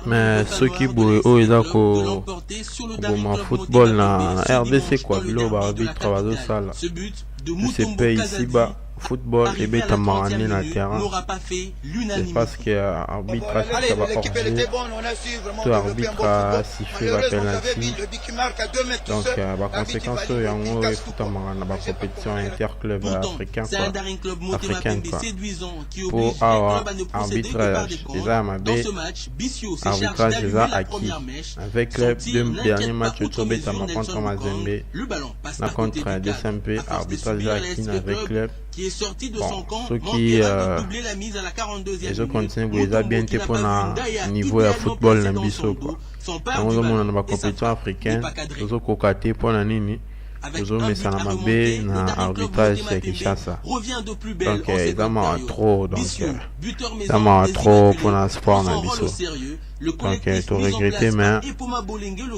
Mais ceux qui bouillent au Isako au football na RDC quoi, bilo arbitre bazo sala. C'est pays ici bas football et bêta marani na terrain. C'est parce que arbitrage ça va orger. Tout arbitre a sifflé la penalty. Donc par conséquent il y a un foot marana la compétition interclub africain quoi. Africain quoi. Pour arbitrage déjà ma B arbitrage déjà acquis avec le dernier match de bêta contre Mazembe. La contre DSMP arbitrage acquis avec club. Bon, ceux qui les autres continuent vous avez bien été pour un niveau de football dans biso quoi. On demande dans la compétition africaine, les autres cocatés pour la nini. Les autres mais ça n'a pas bé na arbitrage Kinshasa. Donc ils ont trop donc ils ont trop pour un sport dans biso. Donc tu regretter mais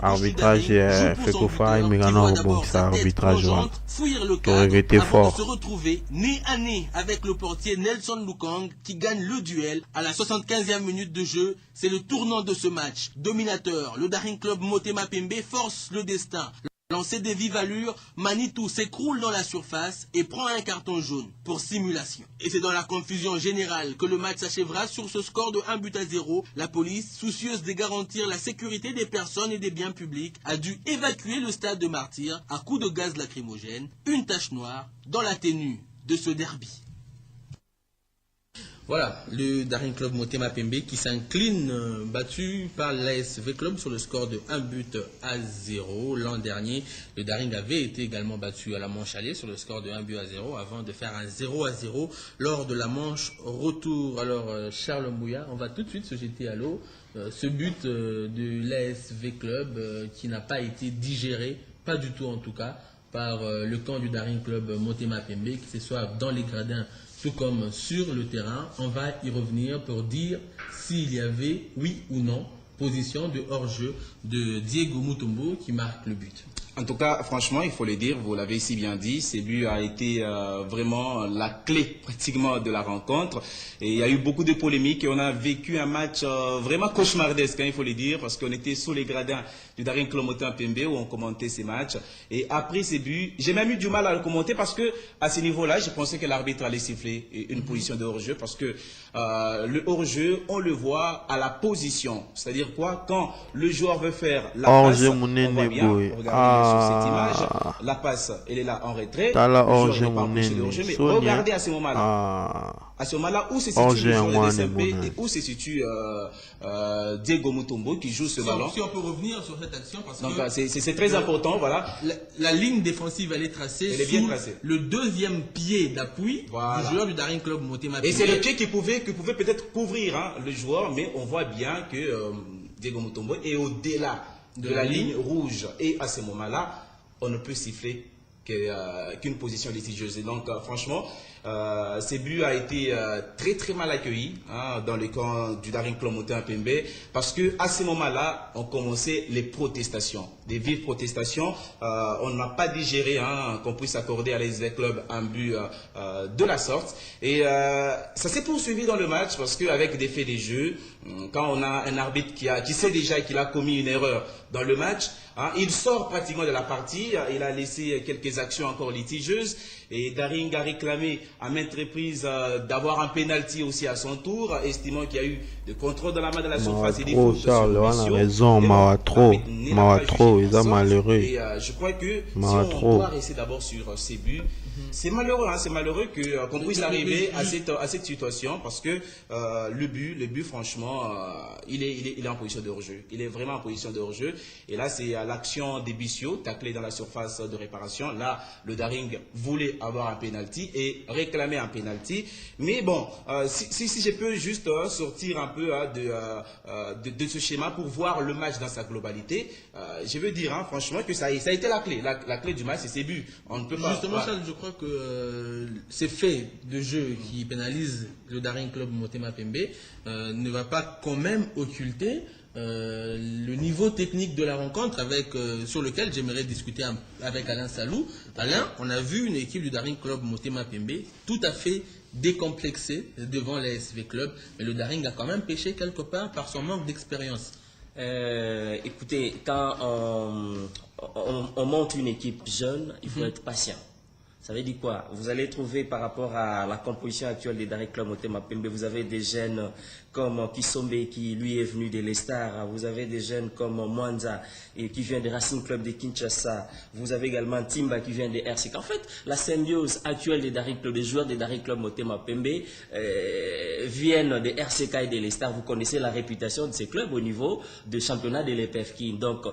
arbitrage fait qu'on faille mais non bon ça arbitrage tu regretter fort. Se retrouver nez à nez avec le portier Nelson Lukang qui gagne le duel à la 75e minute de jeu. C'est le tournant de ce match. Dominateur, le Daring Club Motema Pembe force le destin. Lancé des vives allures, Manitou s'écroule dans la surface et prend un carton jaune pour simulation. Et c'est dans la confusion générale que le match s'achèvera sur ce score de 1-0. La police, soucieuse de garantir la sécurité des personnes et des biens publics, a dû évacuer le stade de Martyrs à coups de gaz lacrymogène, une tache noire dans la tenue de ce derby. Voilà, le Daring Club Motema Pembe qui s'incline battu par l'ASV Club sur le score de 1-0. L'an dernier, le Daring avait été également battu à la manche aller sur le score de 1-0 avant de faire un 0-0 lors de la manche retour. Alors Charles Mouya, on va tout de suite se jeter à l'eau. Ce but de l'ASV Club qui n'a pas été digéré, pas du tout en tout cas, par le camp du Daring Club Motema Pembe, que ce soit dans les gradins tout comme sur le terrain. On va y revenir pour dire s'il y avait, oui ou non, position de hors-jeu de Diego Mutombo qui marque le but. En tout cas, franchement, il faut le dire, vous l'avez si bien dit, ce but a été vraiment la clé pratiquement de la rencontre. Et il y a eu beaucoup de polémiques et on a vécu un match vraiment cauchemardesque, hein, il faut le dire, parce qu'on était sous les gradins du Daring Club Motema Pembe où on commentait ces matchs. Et après ces buts, j'ai même eu du mal à le commenter parce que à ce niveau-là, je pensais que l'arbitre allait siffler une position de hors-jeu parce que le hors-jeu, on le voit à la position. C'est-à-dire quoi? Quand le joueur veut faire la passe, on voit bien, regardez sur cette image, la passe, elle est là en retrait, le joueur n'est pas empêché de hors-jeu, mais regardez à ce moment-là. À ce moment-là, où se situe le joueur de DSMP et où se situe Diego Mutombo qui joue ce ballon. Si on peut revenir sur cette action, parce donc, que c'est très important, voilà. La ligne défensive, elle est tracée sous le deuxième pied d'appui du joueur du Daring Club Motema Pembe. Et c'est le pied qui pouvait peut-être couvrir le joueur, mais on voit bien que Diego Mutombo est au-delà de la ligne rouge. Et à ce moment-là, on ne peut siffler qu'une position litigieuse. Et donc, franchement, ce but a été très très mal accueilli dans le camp du Daring Club Motema Pembe parce que à ce moment-là, on commençait les protestations, des vives protestations. On n'a pas digéré qu'on puisse accorder à l'ASV Club un but de la sorte. Et ça s'est poursuivi dans le match parce qu'avec des faits des jeux, quand on a un arbitre qui sait déjà qu'il a commis une erreur dans le match, il sort pratiquement de la partie, il a laissé quelques actions encore litigieuses et Daring a réclamé à maintes reprises d'avoir un penalty aussi à son tour, estimant qu'il y a eu de contrôle de la main de la surface et des fautes sur le malheureux. Et je crois que si on doit rester d'abord sur ces buts, c'est malheureux, c'est malheureux qu'on puisse arriver à cette situation parce que le but franchement, il est en position de hors-jeu. Il est vraiment en position de hors-jeu. Et là, c'est à l'action des Bissio, taclé dans la surface de réparation. Là, le Daring voulait avoir un penalty et réclamer un penalty. Mais bon, si je peux juste sortir un peu de ce schéma pour voir le match dans sa globalité, je veux dire franchement que ça a été la clé. La clé du match, c'est ses buts. On ne peut pas. Justement, Charles, je crois que ces faits de jeu qui pénalisent le Daring Club Motema Pembe ne va pas quand même occulter le niveau technique de la rencontre sur lequel j'aimerais discuter avec Alain Salou. Alain, on a vu une équipe du Daring Club Motema Pembe tout à fait décomplexé devant les SV Club, mais le Daring a quand même péché quelque part par son manque d'expérience. Écoutez, quand on monte une équipe jeune, il faut être patient. Ça veut dire quoi? Vous allez trouver par rapport à la composition actuelle des Daring Club Motema Pembe, vous avez des jeunes comme Kisombe qui lui est venu de l'Estar, vous avez des jeunes comme Mwanza qui vient de Racing Club de Kinshasa, vous avez également Timba qui vient de RCK. En fait, la symbiose actuelle des Daring Club, des joueurs des Daring Club Motema Pembe viennent de RCK et de l'Estar. Vous connaissez la réputation de ces clubs au niveau du championnat de l'EPFK. Donc,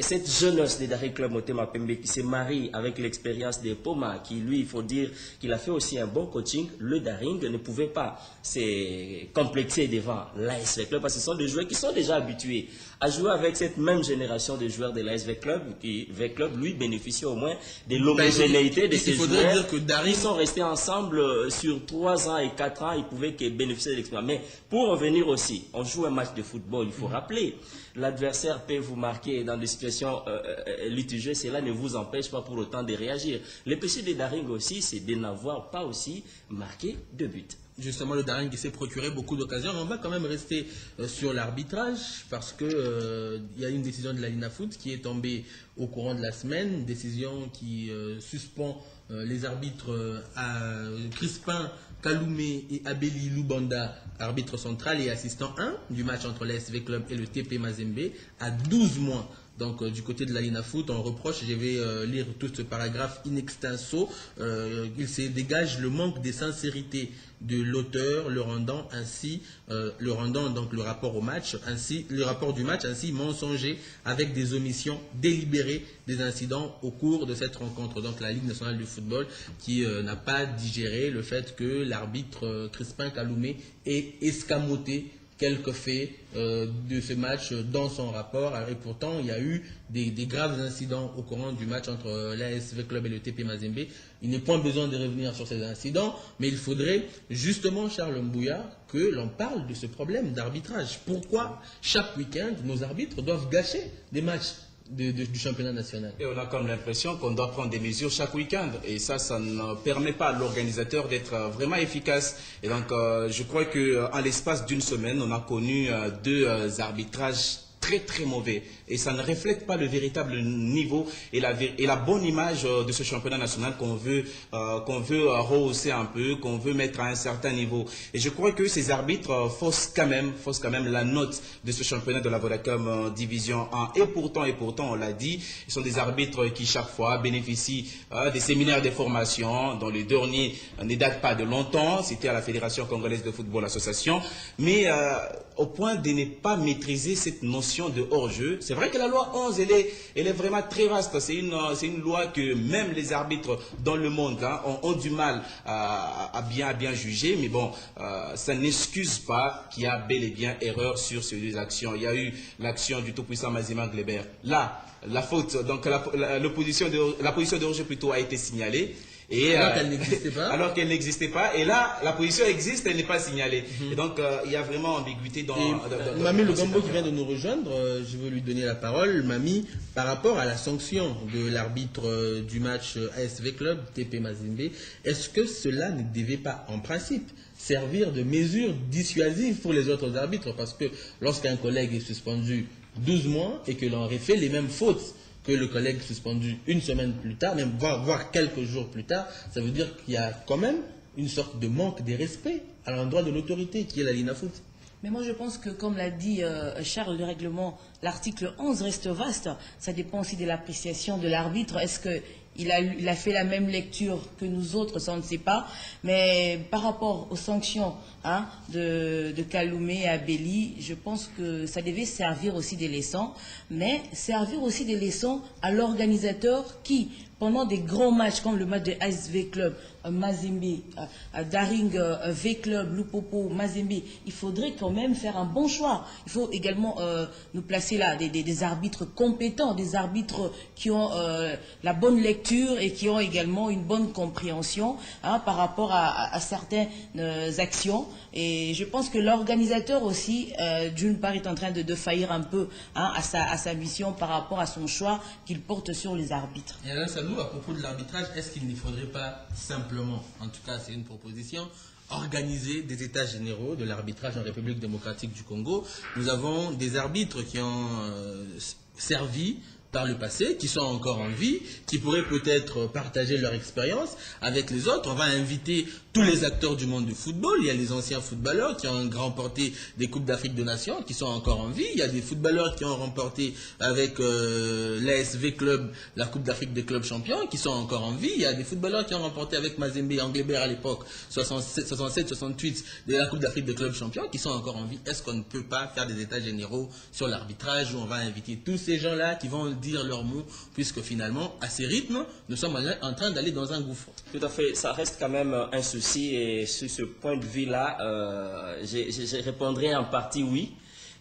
cette jeunesse des Daring Club Motema Pembe qui se marie avec l'expérience des Poma, qui lui, il faut dire qu'il a fait aussi un bon coaching, le Daring ne pouvait pas se complexer devant l'ASV Club parce que ce sont des joueurs qui sont déjà habitués à jouer avec cette même génération de joueurs de l'ASV Club qui, V-Club, lui, bénéficie au moins de l'homogénéité de ces joueurs. Dire que Daring... Ils sont restés ensemble sur 3 ans et 4 ans, ils pouvaient bénéficier de l'expérience. Mais pour revenir aussi, on joue un match de football, il faut rappeler, l'adversaire peut vous marquer dans des situations litigieuses, cela ne vous empêche pas pour autant de réagir. Le péché de Daring aussi, c'est de n'avoir pas aussi marqué de buts. Justement, le Daring qui s'est procuré beaucoup d'occasions. On va quand même rester sur l'arbitrage parce que il y a une décision de la Linafoot qui est tombée au courant de la semaine, décision qui suspend les arbitres Crispin Kaloumé et Abeli Lubanda, arbitre central et assistant 1 du match entre l'ASV Club et le TP Mazembe, à 12 mois. Donc du côté de la Linafoot, on reproche, je vais lire tout ce paragraphe in extenso, il se dégage le manque de sincérité de l'auteur, le rendant donc le rapport au match, le rapport du match ainsi mensonger avec des omissions délibérées des incidents au cours de cette rencontre. Donc la Ligue nationale du football qui n'a pas digéré le fait que l'arbitre Crispin Kaloumé ait escamoté quelques faits de ce match dans son rapport. Et pourtant, il y a eu des graves incidents au courant du match entre l'ASV Club et le TP Mazembe. Il n'est point besoin de revenir sur ces incidents, mais il faudrait justement, Charles Mbouya, que l'on parle de ce problème d'arbitrage. Pourquoi chaque week-end, nos arbitres doivent gâcher des matchs du championnat national? Et on a comme l'impression qu'on doit prendre des mesures chaque week-end. Et ça ne permet pas à l'organisateur d'être vraiment efficace. Et donc, je crois qu'en l'espace d'une semaine, on a connu 2 arbitrages très très mauvais. Et ça ne reflète pas le véritable niveau et la bonne image de ce championnat national qu'on veut rehausser un peu, qu'on veut mettre à un certain niveau. Et je crois que ces arbitres faussent quand même la note de ce championnat de la Vodacom Division 1. Et pourtant, on l'a dit, ils sont des arbitres qui chaque fois bénéficient des séminaires de formation, dont le dernier ne date pas de longtemps, c'était à la Fédération Congolaise de Football Association, mais au point de ne pas maîtriser cette notion de hors-jeu. C'est vrai que la loi 11, elle est vraiment très vaste. C'est une loi que même les arbitres dans le monde ont du mal à bien juger. Mais bon, ça n'excuse pas qu'il y a bel et bien erreur sur ces 2 actions. Il y a eu l'action du tout-puissant Mazima Gleber. Là, la faute, donc la position de hors-jeu plutôt a été signalée. Et, alors qu'elle n'existait pas. Alors qu'elle n'existait pas. Et là, la position existe, elle n'est pas signalée. Et donc, il y a vraiment ambiguïté dans... Mami Lugombo qui vient de nous rejoindre, je veux lui donner la parole. Mami, par rapport à la sanction de l'arbitre du match ASV Club, TP Mazembe, est-ce que cela ne devait pas, en principe, servir de mesure dissuasive pour les autres arbitres? Parce que lorsqu'un collègue est suspendu 12 mois et que l'on aurait fait les mêmes fautes que le collègue suspendu une semaine plus tard, même voire quelques jours plus tard, ça veut dire qu'il y a quand même une sorte de manque de respect à l'endroit de l'autorité qui est la Linafoot. Mais moi je pense que, comme l'a dit Charles, le règlement, l'article 11 reste vaste. Ça dépend aussi de l'appréciation de l'arbitre. Est-ce qu'il a fait la même lecture que nous autres? Ça on ne sait pas. Mais par rapport aux sanctions de Kaloumé et Abeli, je pense que ça devait servir aussi des leçons. Mais servir aussi des leçons à l'organisateur qui, pendant des grands matchs comme le match de ASV Club, Mazembe, Daring V Club, Lupopo, Mazembe, il faudrait quand même faire un bon choix. Il faut également nous placer là des arbitres compétents, des arbitres qui ont la bonne lecture lecture et qui ont également une bonne compréhension par rapport à certaines actions. Et je pense que l'organisateur aussi, d'une part, est en train de faillir un peu à sa mission par rapport à son choix qu'il porte sur les arbitres. Et Alain Salou, à propos de l'arbitrage, est-ce qu'il ne faudrait pas simplement, en tout cas c'est une proposition, organiser des états généraux de l'arbitrage en République démocratique du Congo? Nous avons des arbitres qui ont servi par le passé, qui sont encore en vie, qui pourraient peut-être partager leur expérience avec les autres. On va inviter tous les acteurs du monde du football. Il y a les anciens footballeurs qui ont remporté des Coupes d'Afrique de Nations, qui sont encore en vie. Il y a des footballeurs qui ont remporté avec l'ASV Club la Coupe d'Afrique des clubs champions, qui sont encore en vie. Il y a des footballeurs qui ont remporté avec Mazembe et Anglebert à l'époque, 67-68, de la Coupe d'Afrique des clubs champions, qui sont encore en vie. Est-ce qu'on ne peut pas faire des états généraux sur l'arbitrage où on va inviter tous ces gens-là qui vont dire leurs mots, puisque finalement, à ces rythmes, nous sommes en train d'aller dans un gouffre? Tout à fait, ça reste quand même un souci, et sur ce point de vue-là, je répondrai en partie oui.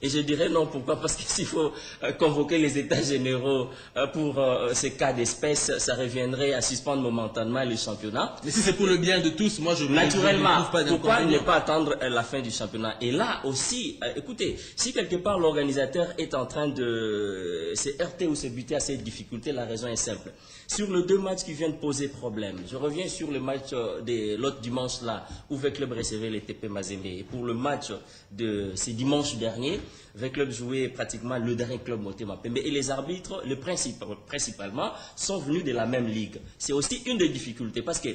Et je dirais non, pourquoi? Parce que s'il faut convoquer les états généraux pour ces cas d'espèce, ça reviendrait à suspendre momentanément les championnats. Mais si c'est pour le bien de tous, moi je naturellement, ne trouve pas pourquoi ne pas attendre la fin du championnat? Et là aussi, écoutez, si quelque part l'organisateur est en train de se heurter ou se buter à cette difficulté, la raison est simple. Sur les 2 matchs qui viennent poser problème, je reviens sur le match de l'autre dimanche là, où V-Club recevait les TP Mazembe. Et pour le match de ce dimanche dernier, V-Club jouait pratiquement le dernier club Motema Pembe. Et les arbitres, principalement, sont venus de la même ligue. C'est aussi une des difficultés, parce que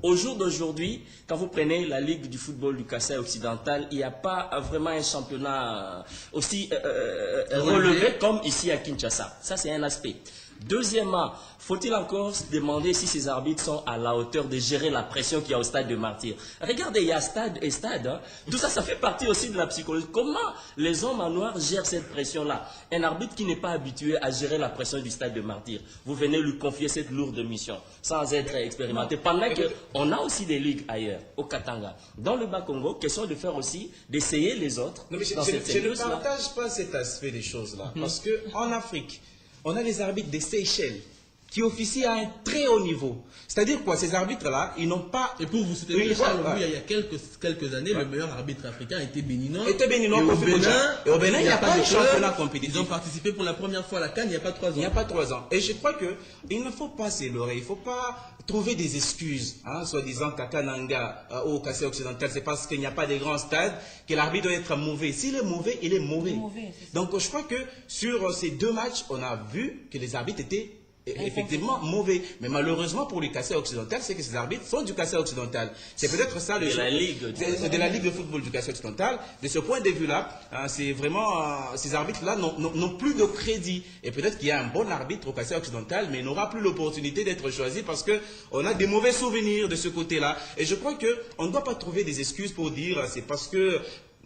au jour d'aujourd'hui, quand vous prenez la ligue du football du Kasaï occidental, il n'y a pas vraiment un championnat aussi relevé comme ici à Kinshasa. Ça, c'est un aspect. Deuxièmement, faut-il encore se demander si ces arbitres sont à la hauteur de gérer la pression qu'il y a au stade de Martyrs? Regardez, il y a stade et stade. Hein. Tout ça, ça fait partie aussi de la psychologie. Comment les hommes en noir gèrent cette pression-là? Un arbitre qui n'est pas habitué à gérer la pression du stade de Martyrs, vous venez lui confier cette lourde mission sans être expérimenté. Pendant qu'on a aussi des ligues ailleurs, au Katanga. Dans le Bas-Congo, question de faire aussi, d'essayer les autres. Non, mais je ne partage pas cet aspect des choses-là. Parce qu'en Afrique, on a les arbitres des Seychelles qui officient à un très haut niveau. C'est-à-dire quoi, ces arbitres-là, ils n'ont pas... Et pour vous soutenir, il y a quelques années, le meilleur arbitre africain était béninois. Et au Bénin, il n'y a pas de championnat compétitif. Ils ont participé pour la première fois à la CAN il n'y a pas 3 ans. Il n'y a pas 3 ans. Et je crois qu'il ne faut pas s'éloigner, il ne faut pas trouver des excuses, soi-disant qu'à Kananga, au Kasaï occidental, c'est parce qu'il n'y a pas de grands stades que l'arbitre doit être mauvais. S'il est mauvais, il est mauvais. Donc je crois que sur ces 2 matchs, on a vu que les arbitres étaient effectivement mauvais. Mais malheureusement pour le Kasaï occidental, c'est que ces arbitres sont du Kasaï occidental. C'est peut-être ça le de la Ligue de football du Kasaï occidental. De ce point de vue-là, c'est vraiment ces arbitres-là n'ont plus de crédit. Et peut-être qu'il y a un bon arbitre au Kasaï occidental, mais il n'aura plus l'opportunité d'être choisi parce qu'on a des mauvais souvenirs de ce côté-là. Et je crois qu'on ne doit pas trouver des excuses pour dire c'est parce que...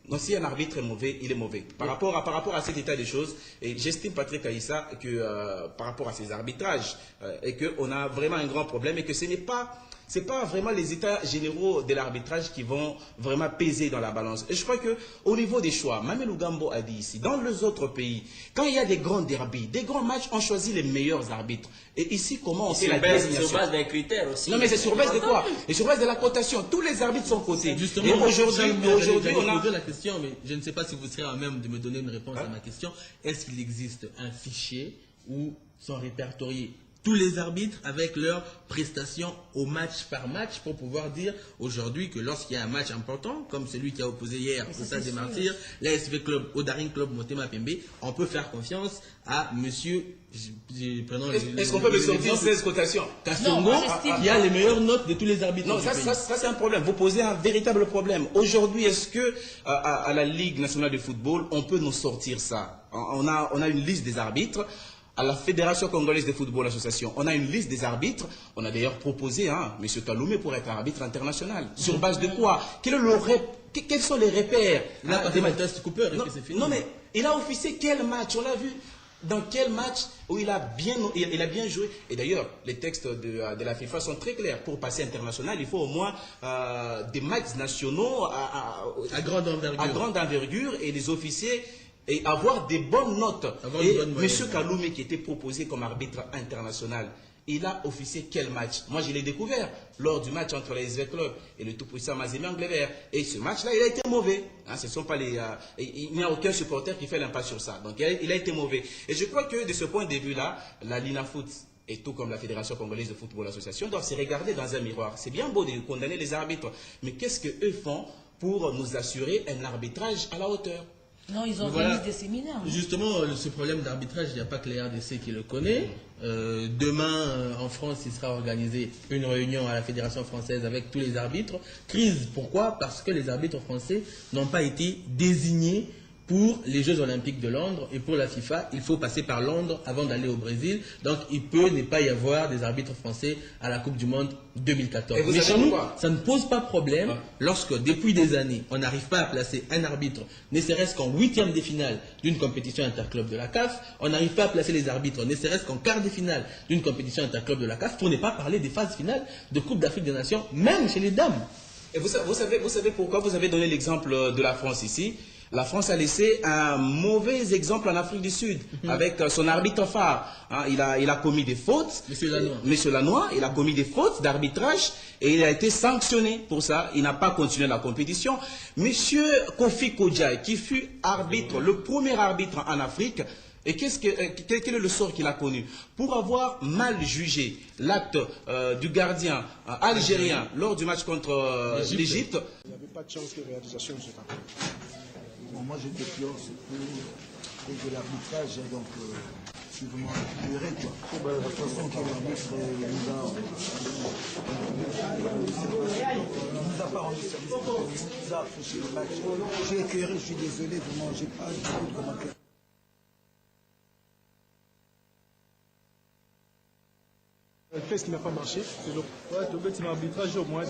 Donc si un arbitre est mauvais, il est mauvais. Par rapport à cet état des choses, et j'estime, Patrick Aïssa, que par rapport à ces arbitrages, et qu'on a vraiment un grand problème, et que ce n'est pas... C'est pas vraiment les états généraux de l'arbitrage qui vont vraiment peser dans la balance. Et je crois qu'au niveau des choix, Mamel Gambo a dit ici, dans les autres pays, quand il y a des grands derbies, des grands matchs, on choisit les meilleurs arbitres. Et ici, comment on fait la désignation? Sur base d'un critère aussi. Non, mais c'est sur base de quoi? Et sur base de la cotation. Tous les arbitres sont cotés. Justement, et aujourd'hui, on a posé la question, mais je ne sais pas si vous serez à même de me donner une réponse à ma question. Est-ce qu'il existe un fichier où sont répertoriés tous les arbitres avec leurs prestations au match par match pour pouvoir dire aujourd'hui que lorsqu'il y a un match important, comme celui qui a opposé hier au Stade des Martyrs, l'ASV Club, au Daring Club Motema Pembe, on peut faire confiance à monsieur... Est-ce qu'on peut me sortir 16 cotations? Kassongo, qui a les meilleures notes de tous les arbitres. Non, ça c'est un problème. Vous posez un véritable problème. Aujourd'hui, est-ce que à la Ligue nationale de football, on peut nous sortir ça? On a une liste des arbitres. À la Fédération congolaise de football association, on a une liste des arbitres. On a d'ailleurs proposé M. Kaloumé pour être arbitre international. Sur base de quoi? Quels sont les repères? Là, Cooper, c'est fini. Non, mais il a officié quel match? On l'a vu. Dans quel match où il a bien joué? Et d'ailleurs, les textes de la FIFA sont très clairs. Pour passer international, il faut au moins des matchs nationaux à grande envergure et des officiers et avoir des bonnes notes. M. Kaloumé qui était proposé comme arbitre international, il a officié quel match? Moi, je l'ai découvert lors du match entre les SV Club et le tout-puissant Mazembe Anglevert. Et ce match-là, il a été mauvais. Hein, ce sont pas les, il n'y a aucun supporter qui fait l'impasse sur ça. Donc, il a été mauvais. Et je crois que de ce point de vue-là, la Linafoot, et tout comme la Fédération congolaise de football association, doivent se regarder dans un miroir. C'est bien beau de condamner les arbitres, mais qu'est-ce qu'eux font pour nous assurer un arbitrage à la hauteur? Non, ils organisent des séminaires. Justement, ce problème d'arbitrage, il n'y a pas que les RDC qui le connaît. Demain, en France, il sera organisé une réunion à la Fédération française avec tous les arbitres. Crise, pourquoi? Parce que les arbitres français n'ont pas été désignés pour les Jeux Olympiques de Londres et pour la FIFA, il faut passer par Londres avant d'aller au Brésil. Donc, il peut ne pas y avoir des arbitres français à la Coupe du Monde 2014. Mais chez nous, ça ne pose pas problème lorsque, depuis des années, on n'arrive pas à placer un arbitre, ne serait-ce qu'en huitième de finale d'une compétition interclub de la CAF, on n'arrive pas à placer les arbitres, ne serait-ce qu'en quart de finale d'une compétition interclub de la CAF, pour ne pas parler des phases finales de Coupe d'Afrique des Nations, même chez les dames. Et vous savez pourquoi vous avez donné l'exemple de la France ici? La France a laissé un mauvais exemple en Afrique du Sud avec son arbitre phare. Hein, il a commis des fautes. Monsieur Lanois, il a commis des fautes d'arbitrage et il a été sanctionné pour ça. Il n'a pas continué la compétition. Monsieur Kofi Kodjaï, qui fut arbitre, le premier arbitre en Afrique, et quel est le sort qu'il a connu? Pour avoir mal jugé l'acte du gardien algérien lors du match contre l'Égypte. Il n'y avait pas de chance de réalisation de cet accord. Bon, moi, je déplore c'est de l'arbitrage, donc je suis vraiment éclairé, quoi. La façon que l'arbitre nous a pas rendu service, il nous a affiché le match. Je suis éclairé, je suis désolé, vraiment, j'ai pas beaucoup de commentaires. Qu'est-ce qui n'a pas marché? C'est le arbitrage au moins.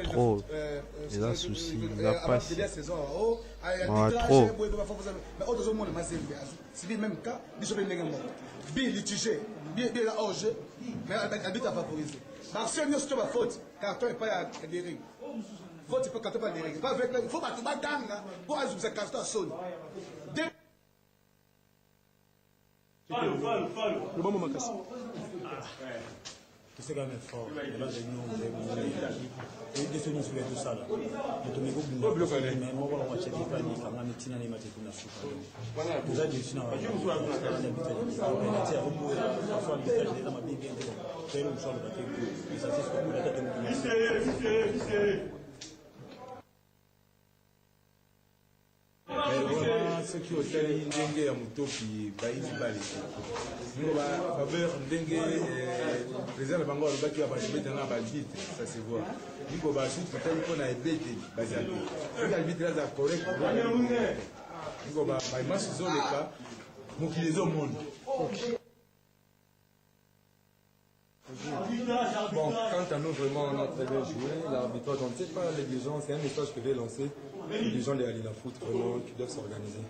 Trop. Il a souci, il a pas trop. C'est le même cas, bien litigé, bien hors jeu, mais l'arbitre a favorisé. Parce que nous sommes faute, carton n'est pas des règles. Faute, il faut carton pas des règles. Il faut battre la dame pour ajouter carton à sonne. Le moment m'a cassé. C'est quand même fort. Là, j'ai nous défini sur les deux salles. Mais tout le monde mais moi, on va checker pas ni quand on est tina ni maté pour la soupe. Vous avez dit sinon, on va ceux qui ont fait l'indenge à Mutopi, Baïs Bali. Nous, faveur ndenge, président de Bango, le qui a battu dans la bandite, ça se voit. Nous, on va suite, peut-être qu'on a aidé, Bazali. Nous, l'arbitre là, c'est correct. Nous, on va, par match, ils ont les cas, nous qui les ont au monde. Bon, quant à nous, vraiment, on a très bien joué. L'arbitrage, on ne sait pas les dirigeants, c'est un message que je vais lancer. Les dirigeants de Linafoot, vraiment, qui doivent s'organiser.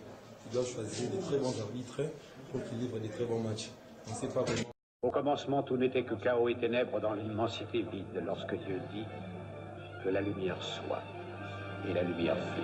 Ils doivent choisir des très bons arbitres pour qu'ils livrent des très bons matchs. On ne sait pas vraiment. Au commencement, tout n'était que chaos et ténèbres dans l'immensité vide, lorsque Dieu dit que la lumière soit. Et la lumière fut.